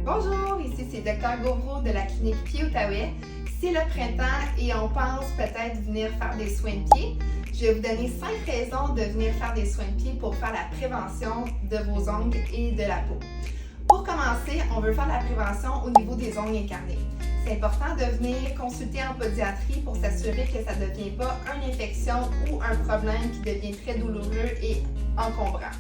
Bonjour, ici c'est Dr Gauvreau de la clinique Pied-Outaouais. C'est le printemps et on pense peut-être venir faire des soins de pied. Je vais vous donner 5 raisons de venir faire des soins de pied pour faire la prévention de vos ongles et de la peau. Pour commencer, on veut faire la prévention au niveau des ongles incarnés. C'est important de venir consulter en pédiatrie pour s'assurer que ça ne devient pas une infection ou un problème qui devient très douloureux et encombrant.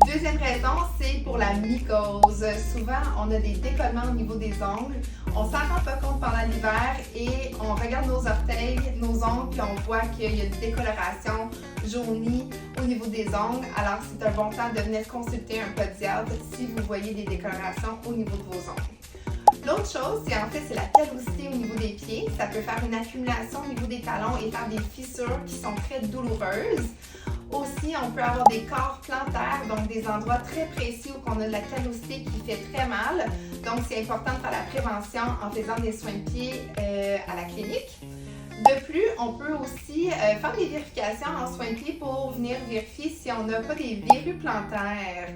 Deuxième raison, c'est pour la mycose. Souvent, on a des décollements au niveau des ongles. On ne s'en rend pas compte pendant l'hiver et on regarde nos orteils, nos ongles, puis on voit qu'il y a une décoloration jaunie au niveau des ongles. Alors, c'est un bon temps de venir consulter un pédiatre si vous voyez des décolorations au niveau de vos ongles. L'autre chose, c'est la callosité au niveau des pieds. Ça peut faire une accumulation au niveau des talons et faire des fissures qui sont très douloureuses. Aussi, on peut avoir des corps plantaires, donc des endroits très précis où on a de la callosité qui fait très mal. Donc, c'est important de faire la prévention en faisant des soins de pied à la clinique. De plus, on peut aussi faire des vérifications en soins de pied pour venir vérifier si on n'a pas des verrues plantaires.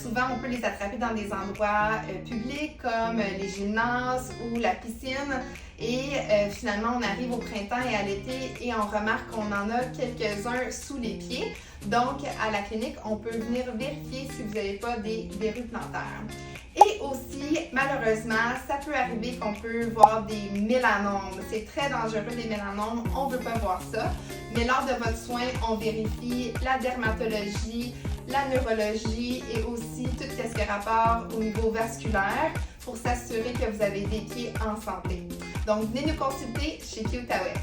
Souvent, on peut les attraper dans des endroits publics comme les gymnases ou la piscine. Et finalement, on arrive au printemps et à l'été et on remarque qu'on en a quelques-uns sous les pieds. Donc, à la clinique, on peut venir vérifier si vous n'avez pas des verrues plantaires. Et aussi, malheureusement, ça peut arriver qu'on peut voir des mélanomes. C'est très dangereux, les mélanomes, on ne veut pas voir ça. Mais lors de votre soin, on vérifie la dermatologie, la neurologie et aussi tout ce qui a rapport au niveau vasculaire pour s'assurer que vous avez des pieds en santé. Donc, venez nous consulter chez Pied-Outaouais.